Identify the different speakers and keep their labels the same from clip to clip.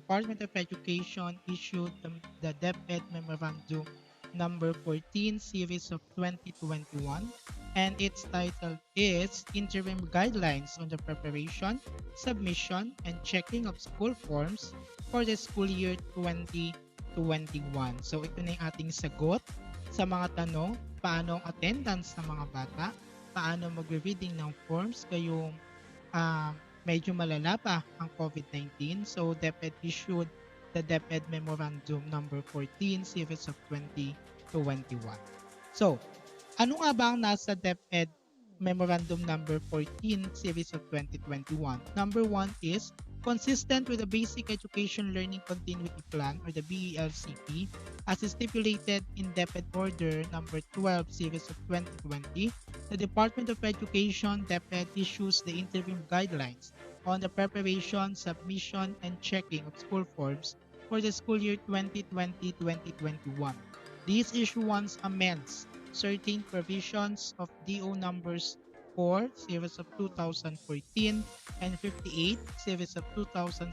Speaker 1: Department of Education issued the DepEd Memorandum number 14 series of 2021, and its title is Interim Guidelines on the Preparation, Submission, and Checking of School Forms for the School Year 2021. So ito na yung ating sagot sa mga tanong: paano ang attendance ng mga bata, paano magre-reading ng forms kayong ah, medyo malala pa ang COVID-19. So DepEd issued the DepEd Memorandum number 14 series of 2021. So, ano nga ba ang nasa DepEd Memorandum number 14 series of 2021? Number 1 is consistent with the Basic Education Learning Continuity Plan or the BELCP as stipulated in DepEd Order number 12 series of 2020. The Department of Education DepEd issues the interim guidelines on the preparation, submission, and checking of school forms for the school year 2020-2021. This issuance amends certain provisions of DO numbers 4 series of 2014 and 58 series of 2017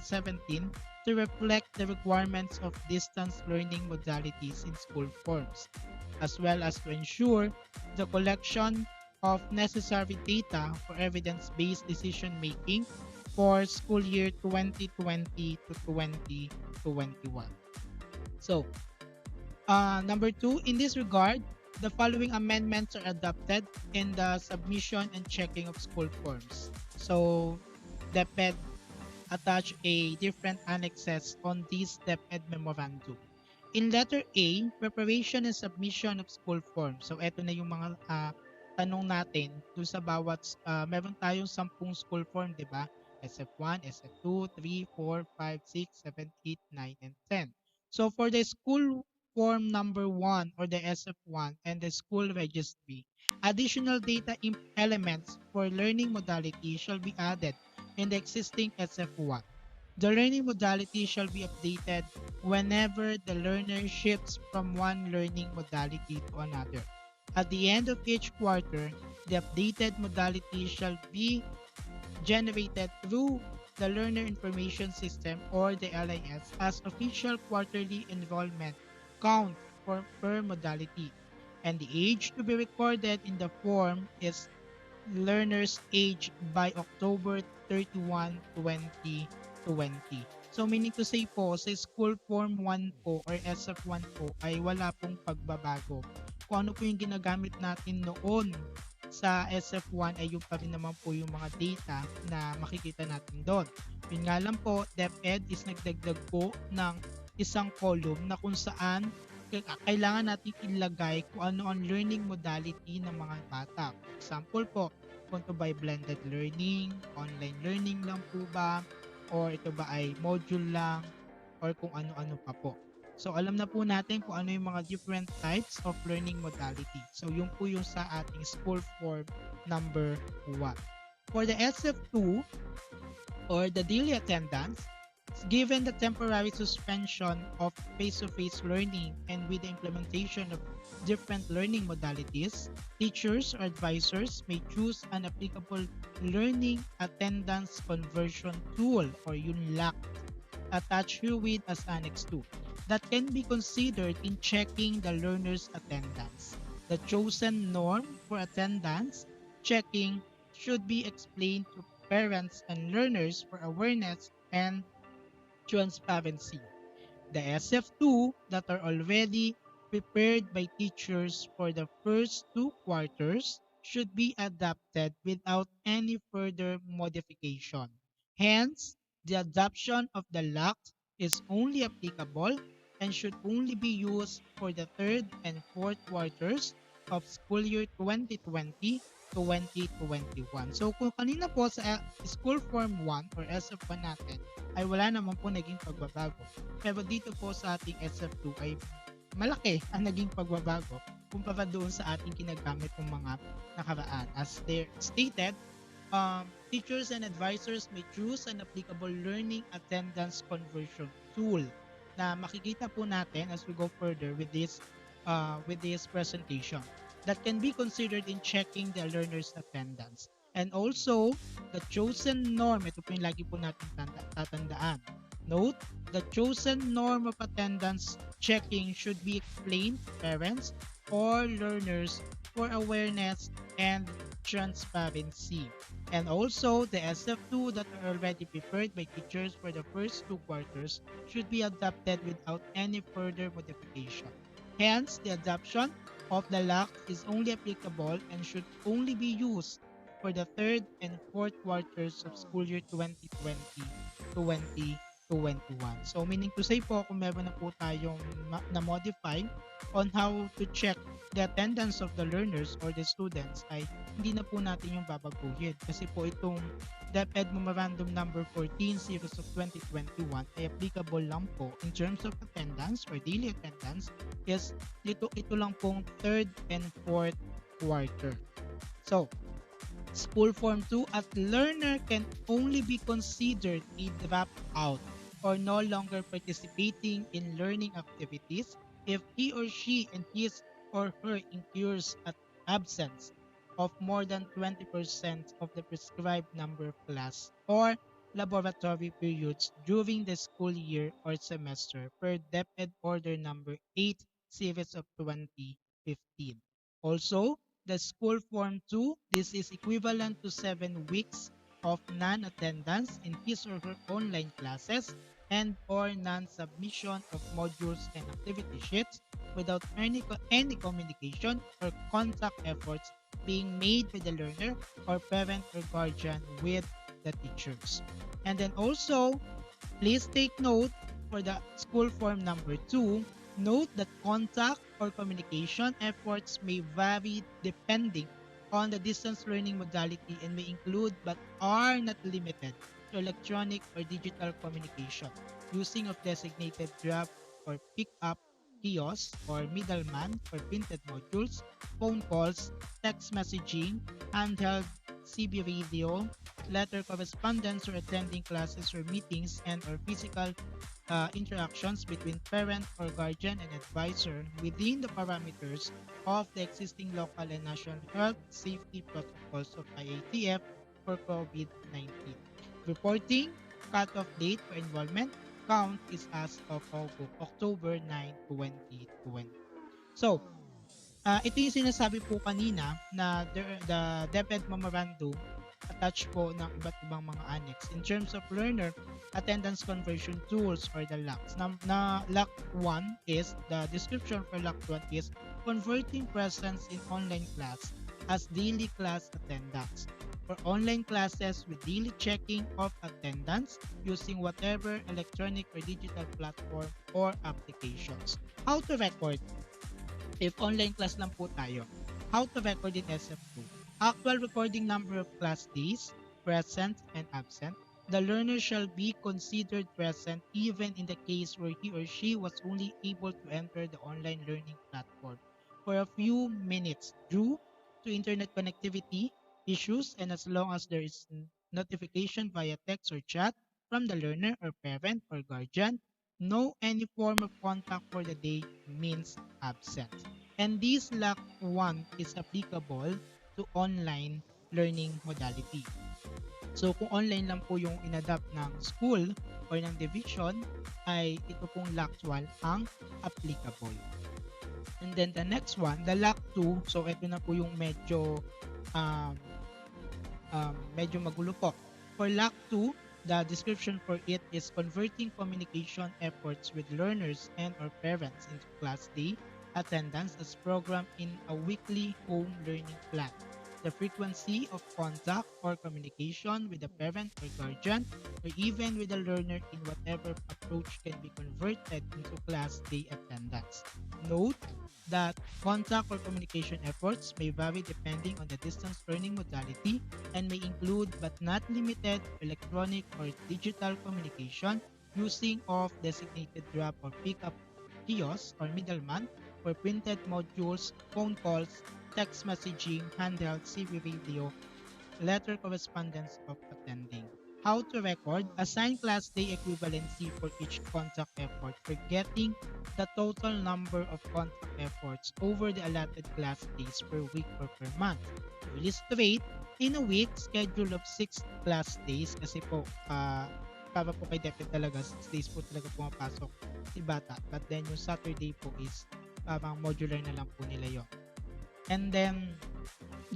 Speaker 1: to reflect the requirements of distance learning modalities in school forms, as well as to ensure the collection of necessary data for evidence-based decision-making for school year 2020 to 2021. So, number 2, in this regard, the following amendments are adopted in the submission and checking of school forms. So, DepEd attach a different annexes on this DepEd memorandum. In letter A, preparation and submission of school forms. So, eto na yung mga tanong natin dun sa bawat, meron tayong 10 school form, di ba? SF1, SF2, 3, 4, 5, 6, 7, 8, 9, and 10. So, for the school form number 1 or the SF1 and the school registry, additional data elements for learning modality shall be added in the existing SF1. The learning modality shall be updated whenever the learner shifts from one learning modality to another. At the end of each quarter, the updated modality shall be generated through the Learner Information System or the LIS as official quarterly enrollment count for per modality. And the age to be recorded in the form is learner's age by October 31, 2020. So meaning to say po, sa school form 1 po or SF1 po ay wala pong pagbabago. Kung ano po yung ginagamit natin noon sa SF1 ay yung pa rin naman po yung mga data na makikita natin doon. Yun nga lang po, DepEd is nagdagdag po ng isang column na kung saan kailangan natin ilagay kung ano ang learning modality ng mga bata. Example po, kung ito ba ay blended learning, online learning lang po ba, or ito ba ay module lang, or kung ano-ano pa po. So alam na po natin kung ano yung mga different types of learning modality. So yun po yung sa ating school form number 1. For the SF2 or the daily attendance, given the temporary suspension of face-to-face learning and with the implementation of different learning modalities, teachers or advisors may choose an applicable learning attendance conversion tool or LAC attached herewith as Annex 2 that can be considered in checking the learner's attendance. The chosen norm for attendance checking should be explained to parents and learners for awareness and transparency. The SF2 that are already prepared by teachers for the first 2 quarters should be adapted without any further modification. Hence, the adoption of the LAC is only applicable and should only be used for the 3rd and 4th quarters of school year 2020-2021. So kung kanina po sa school form 1 or SF1 natin ay wala naman po naging pagbabago. Pero dito po sa ating SF2 ay malaki ang naging pagbabago kumpara doon sa ating ginagamit ng mga nakaraan. As they stated, teachers and advisors may choose an applicable learning attendance conversion tool na makikita po natin as we go further with this presentation that can be considered in checking the learner's attendance. And also, the chosen norm, ito po yung lagi po natin tatandaan. Note, The chosen norm of attendance checking should be explained to parents or learners for awareness and transparency. And also, the SF2 that are already prepared by teachers for the first 2 quarters should be adopted without any further modification. Hence, the adoption of the LAC is only applicable and should only be used for the third and fourth quarters of school year 2020-2021. So meaning to say po, kung meron na po tayong na-modify on how to check the attendance of the learners or the students, ay hindi na po natin yung babaguhin. Kasi po itong DepEd Memorandum Number 14 Series of 2021 ay applicable lang po in terms of attendance or daily attendance is ito lang pong third and fourth quarter. So, School Form 2, a learner can only be considered a dropout or no longer participating in learning activities if he or she and his or her incurs an absence of more than 20% of the prescribed number of class or laboratory periods during the school year or semester per DepEd Order Number 8 Series of 2015. Also, the School Form 2, this is equivalent to 7 weeks of non-attendance in his or her online classes and or non-submission of modules and activity sheets without any communication or contact efforts being made by the learner or parent or guardian with the teachers. And then also, please take note for the School Form Number 2, note that contact or communication efforts may vary depending on the distance learning modality and may include but are not limited to electronic or digital communication, using of designated drop or pick up kiosks or middleman for printed modules, phone calls, text messaging, handheld CB radio, letter correspondence or attending classes or meetings and or physical interactions between parent or guardian and advisor within the parameters of the existing local and national health safety protocols of IATF for COVID-19. Reporting cutoff date for enrollment count is as of October 9, 2020. So, ito yung sinasabi po kanina na the DepEd Memorandum attached po ng iba't ibang mga annex in terms of learner attendance conversion tools or the LACs. LAC 1 is, the description for LAC 1 is converting presence in online class as daily class attendance for online classes with daily checking of attendance using whatever electronic or digital platform or applications. How to record? If online class lang po tayo, how to record in SF2? Actual recording number of class days, present and absent. The learner shall be considered present even in the case where he or she was only able to enter the online learning platform for a few minutes due to internet connectivity issues and as long as there is notification via text or chat from the learner or parent or guardian, no any form of contact for the day means absent. And this LAC 1 is applicable to online learning modality. So kung online lang po yung inadapt ng school or ng division, ay ito pong LAC 1 ang applicable. And then the next one, the LAC 2, so ito na po yung medyo magulo po. For LAC 2, the description for it is converting communication efforts with learners and or parents into class day attendance as programmed in a weekly home learning plan. The frequency of contact or communication with the parent or guardian or even with the learner in whatever approach can be converted into class day attendance. Note that contact or communication efforts may vary depending on the distance learning modality and may include but not limited to electronic or digital communication using of designated drop or pickup kiosks or middleman for printed modules, phone calls, text messaging, handheld CB radio, letter correspondence of attending. How to record? Assign class day equivalency for each contact effort for getting the total number of contact efforts over the allotted class days per week or per month. To illustrate, in a week, schedule of 6 class days kasi po para po kay DepEd talaga 6 days po talaga pumapasok si bata. But then yung Saturday po is parang modular na lang po nila yon. And then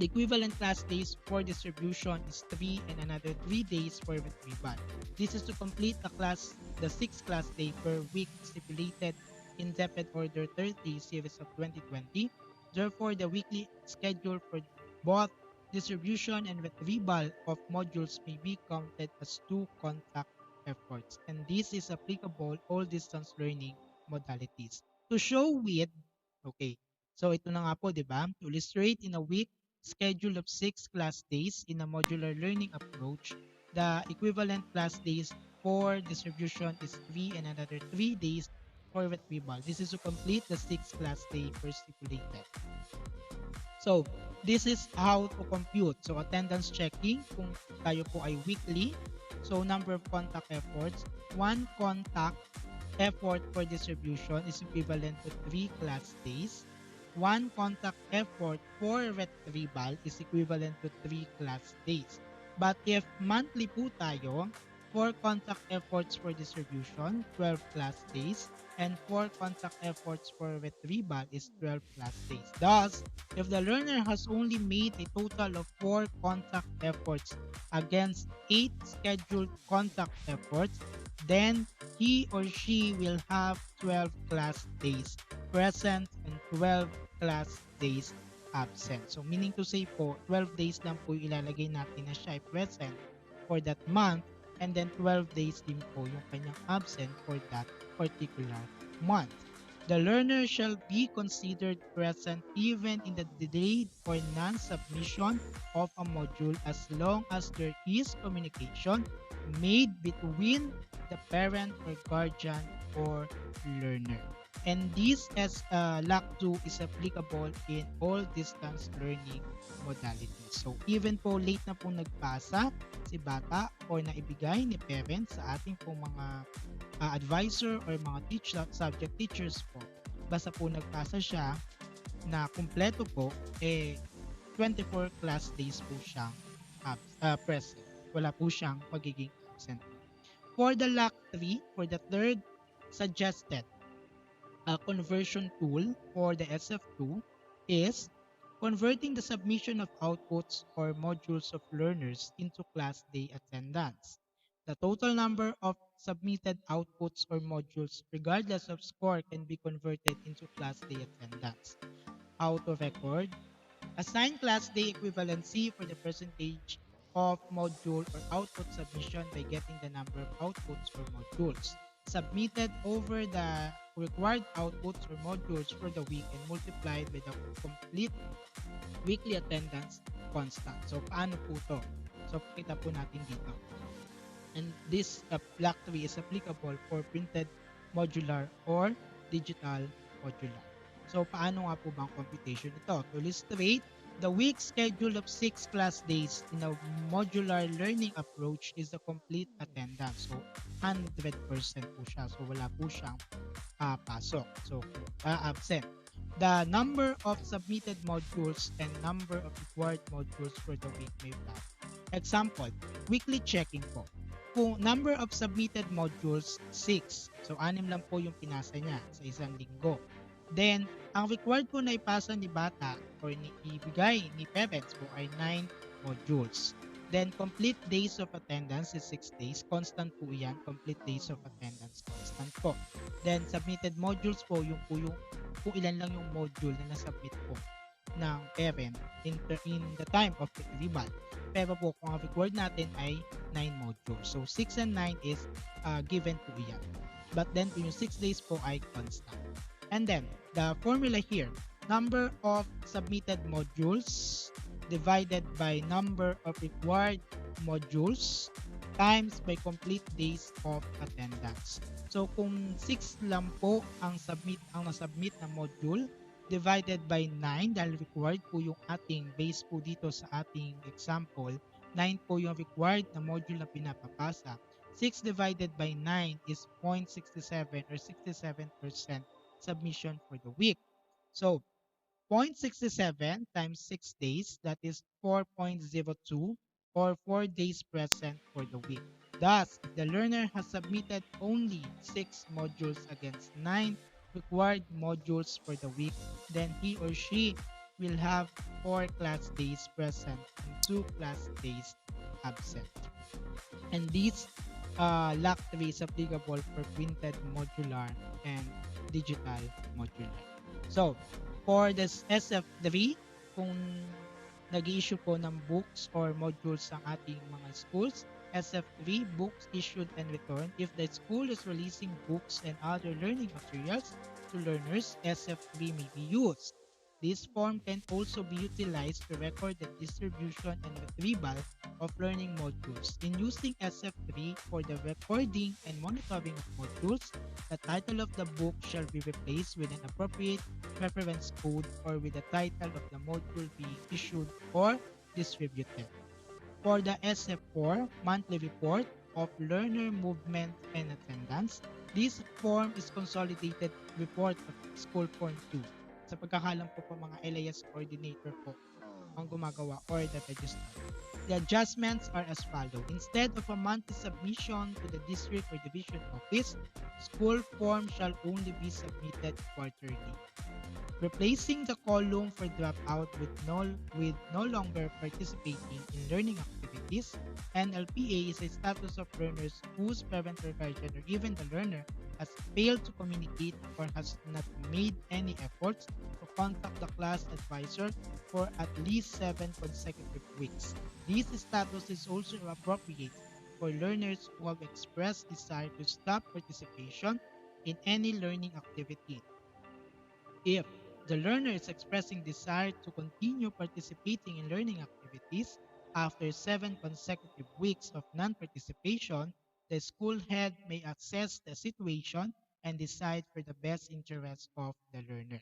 Speaker 1: the equivalent class days for distribution is 3 and another 3 days for retrieval. This is to complete the 6th class day per week stipulated in DepEd Order 30 series of 2020. Therefore, the weekly schedule for both distribution and retrieval of modules may be counted as two contact efforts. And this is applicable all distance learning modalities. To show with, okay, so ito na nga po, di ba? To illustrate in a week schedule of 6 class days in a modular learning approach, the equivalent class days for distribution is 3 and another 3 days for retrieval. This is to complete the 6 class day first stipulated. So, this is how to compute. So, attendance checking, kung tayo po ay weekly. So, number of contact efforts. 1 contact effort for distribution is equivalent to 3 class days. 1 contact effort for retrieval is equivalent to 3 class days. But if monthly po tayo, 4 contact efforts for distribution, 12 class days, and 4 contact efforts for retrieval is 12 class days. Thus, if the learner has only made a total of 4 contact efforts against 8 scheduled contact efforts, then he or she will have 12 class days present and 12 class days absent. So meaning to say po, 12 days lang po ilalagay natin na siya ay present for that month, and then 12 days din po yung kanyang absent for that particular month. The learner shall be considered present even in the delayed or non-submission of a module as long as there is communication made between the parent or guardian or learner. And this as LAC2 is applicable in all distance learning modalities. So even po late na po nagpasa si bata or naibigay ni parents sa ating po mga advisor or mga subject teachers po, basta po nagpasa siya na kumpleto po, 24 class days po siyang present. Wala po siyang magiging absent. For the LAC3, for the third suggested conversion tool for the SF2 is converting the submission of outputs or modules of learners into class day attendance. The total number of submitted outputs or modules regardless of score can be converted into class day attendance. How to record? Assign class day equivalency for the percentage of module or output submission by getting the number of outputs or modules submitted over the required outputs or modules for the week and multiplied by the complete weekly attendance constant. So, paano po to? So, pakita po natin dito. And this LAC3 is applicable for printed modular or digital modular. So, paano nga po bang computation ito? To illustrate, the week schedule of 6 class days in a modular learning approach is the complete attendance. So, 100% po siya. So, wala po siyang pasok. So, absent. The number of submitted modules and number of required modules for the week may vary. Example, weekly checking po. Kung number of submitted modules, 6. So, 6 lang po yung pinasa niya sa isang linggo. Then, ang required po na ipasa ni bata or ibigay ni parents po ay 9 modules. Then, complete days of attendance is 6 days. Constant po yan. Complete days of attendance. Constant po. Then, submitted modules po, yung kung ilan lang yung module na nasubmit po ng parent in the time of retrieval. Pero po, kung ang required natin ay 9 modules. So, 6 and 9 is given po yan. But then, yung 6 days po ay constant. And then, the formula here, number of submitted modules divided by number of required modules times by complete days of attendance. So, kung 6 lang po ang nasubmit na module, divided by 9, dahil required po yung ating base po dito sa ating example, 9 po yung required na module na pinapapasa. 6 divided by 9 is 0.67 or 67% submission for the week. So, 0.67 times 6 days, that is 4.02 or 4 days present for the week. Thus, if the learner has submitted only 6 modules against 9 required modules for the week, then he or she will have 4 class days present and 2 class days absent. And these Lac 3 is applicable for printed modular and digital modular. So, for this SF3, kung nag-issue po ng books or modules ang ating mga schools, SF3, books issued and returned. If the school is releasing books and other learning materials to learners, SF3 may be used. This form can also be utilized to record the distribution and retrieval of learning modules. In using SF3 for the recording and monitoring of modules, the title of the book shall be replaced with an appropriate reference code or with the title of the module being issued or distributed. For the SF4 monthly report of learner movement and attendance, this form is consolidated report of School Form 2. Sa pagkakalam po mga LAS coordinator po ang gumagawa or the register. The adjustments are as follow. Instead of a monthly submission to the district or division office, school form shall only be submitted quarterly. Replacing the column for dropout with no longer participating in learning activities, NLPA is a status of learners whose parent or guardian or even the learner has failed to communicate or has not made any efforts to contact the class advisor for at least 7 consecutive weeks. This status is also appropriate for learners who have expressed desire to stop participation in any learning activity. If the learner is expressing desire to continue participating in learning activities after 7 consecutive weeks of non-participation, the school head may assess the situation and decide for the best interest of the learner.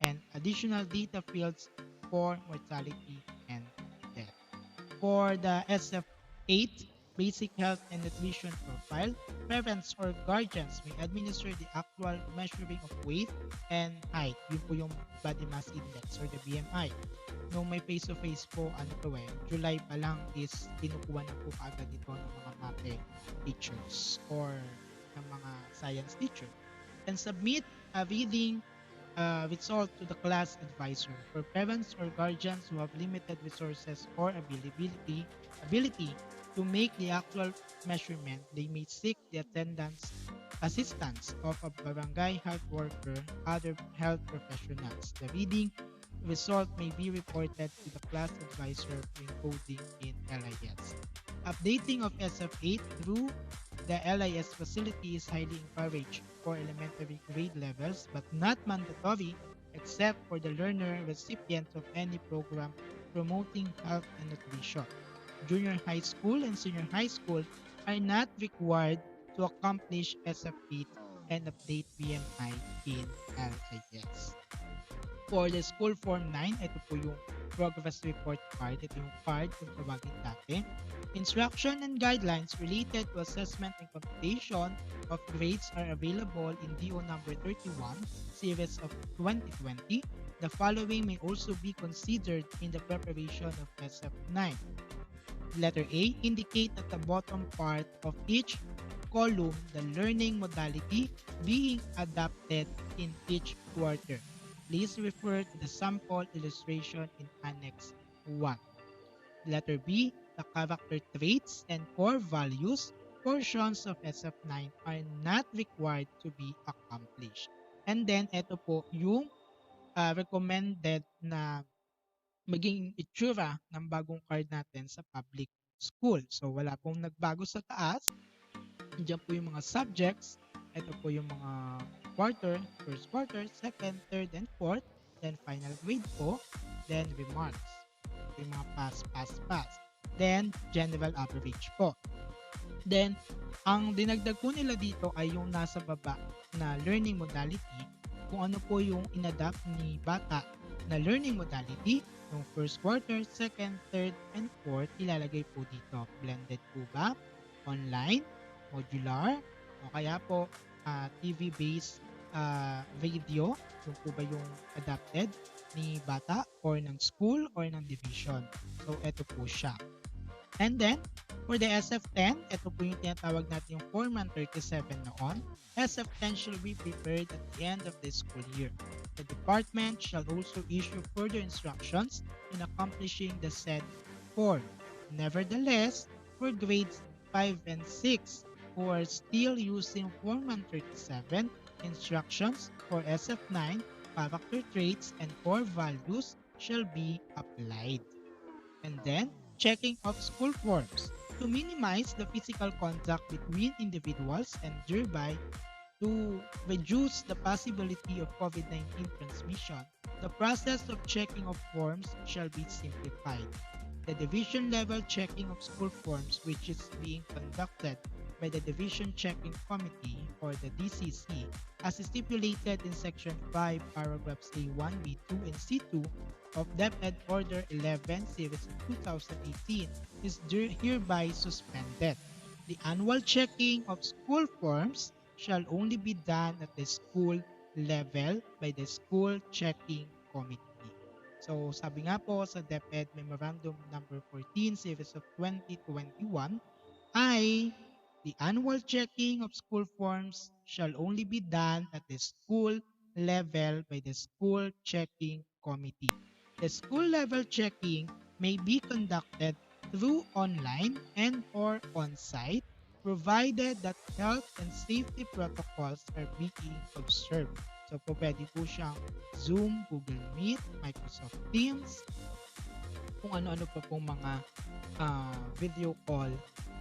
Speaker 1: And additional data fields for mortality and death. For the SF8 Basic Health and Nutrition Profile, parents or guardians may administer the actual measuring of weight and height. Yun po yung body mass index or the BMI. Nung may face-to-face po, July pa lang is kinukuha na po agad ito ng mga math teachers or ng mga science teacher. And submit a reading result to the class advisor. For parents or guardians who have limited resources or ability to make the actual measurement, they may seek the assistance of a barangay health worker, other health professionals. The reading result may be reported to the class advisor for encoding in LIS. Updating of SF8 through the LIS facility is highly encouraged for elementary grade levels but not mandatory except for the learner recipients of any program promoting health and nutrition. Junior high school and senior high school are not required to accomplish SF8 and update BMI in LIS. For the School Form 9, ito po yung Progress Report Card. Ito yung card kung tawagin dati. Instruction and guidelines related to assessment and computation of grades are available in DO number 31, series of 2020. The following may also be considered in the preparation of SF9. Letter A, indicate at the bottom part of each column the learning modality being adopted in each quarter. Please refer to the sample illustration in Annex 1. Letter B, the character traits and core values portions of SF9 are not required to be accomplished. And then, ito po yung recommended na maging itsura ng bagong card natin sa public school. So, wala pong nagbago sa taas. Diyan po yung mga subjects. Ito po yung mga quarter, first quarter, second, third, and fourth. Then, final grade po. Then, remarks. Ito yung mga pass. Then, general average po. Then, ang dinagdag po nila dito ay yung nasa baba na learning modality. Kung ano po yung inadapt ni bata na learning modality, yung first quarter, second, third, and fourth, ilalagay po dito. Blended po ba? Online, modular, o kaya po TV-based video, yung po ba yung adapted ni bata or ng school or ng division. So, eto po siya. And then, For the SF10, ito po yung tinatawag natin yung Forman 37 noon. SF10 shall be prepared at the end of the school year. The department shall also issue further instructions in accomplishing the said form. Nevertheless, for grades 5 and 6 who are still using Forman 37, instructions for SF9, character traits, and core values shall be applied. And then, checking of school forms to minimize the physical contact between individuals and thereby to reduce the possibility of COVID-19 transmission. The process of checking of forms shall be simplified. The division level checking of school forms, which is being conducted by the Division Checking Committee or the DCC, as stipulated in Section 5, paragraphs A1, B2, and C2 of DepEd Order 11, Series of 2018, is hereby suspended. The annual checking of school forms shall only be done at the school level by the School Checking Committee. So sabi nga po sa DepEd Memorandum number 14 series of 2021 ay the annual checking of school forms shall only be done at the school level by the School Checking Committee. The school level checking may be conducted through online and or on-site provided that health and safety protocols are being observed. So po pwede po siyang Zoom, Google Meet, Microsoft Teams, kung ano-ano pa pong mga video call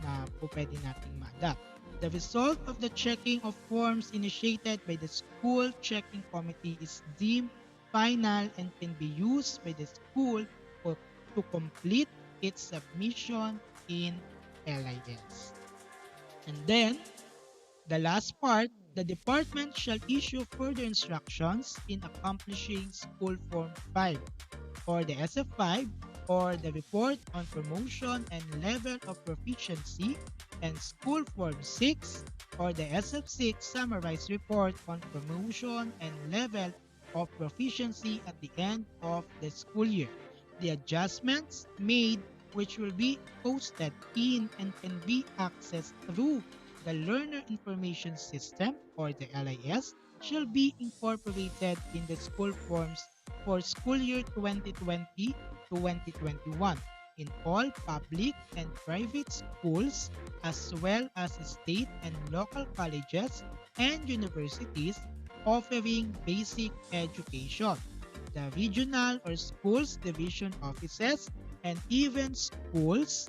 Speaker 1: na po pwede nating ma-adapt. The result of the checking of forms initiated by the School Checking Committee is deemed final and can be used by the school to complete its submission in LIS. And then, the last part, the department shall issue further instructions in accomplishing School Form 5 or the SF5 or the Report on Promotion and Level of Proficiency and School Form 6 or the SF6 Summarized Report on Promotion and Level of Proficiency at the end of the school year. The adjustments made which will be posted in and can be accessed through the Learner Information System or the LIS shall be incorporated in the school forms for school year 2020-2021 in all public and private schools as well as state and local colleges and universities offering basic education. The regional or schools division offices and even schools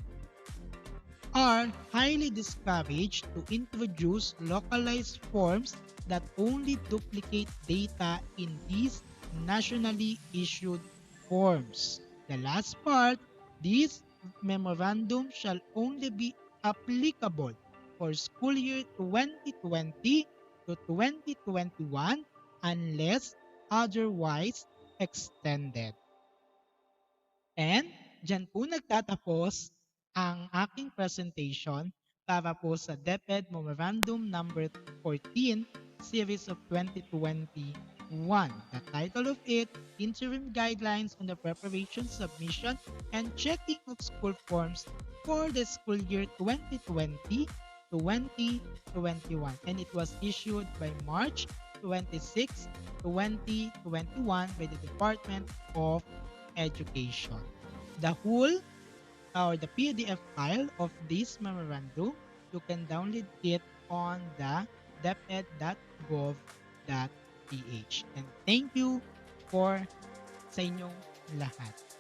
Speaker 1: are highly discouraged to introduce localized forms that only duplicate data in these nationally issued forms. The last part, this memorandum shall only be applicable for school year 2020 to 2021 unless otherwise extended. And dyan po nagtatapos ang aking presentation para po sa DepEd Memorandum number 14 series of 2021. The title of it, Interim Guidelines on the Preparation, Submission, and Checking of School Forms for the School Year 2020-2021. And it was issued by March 26, 2021 by the Department of Education. The whole or the PDF file of this memorandum, you can download it on the deped.gov.ph. And thank you for sa inyong lahat.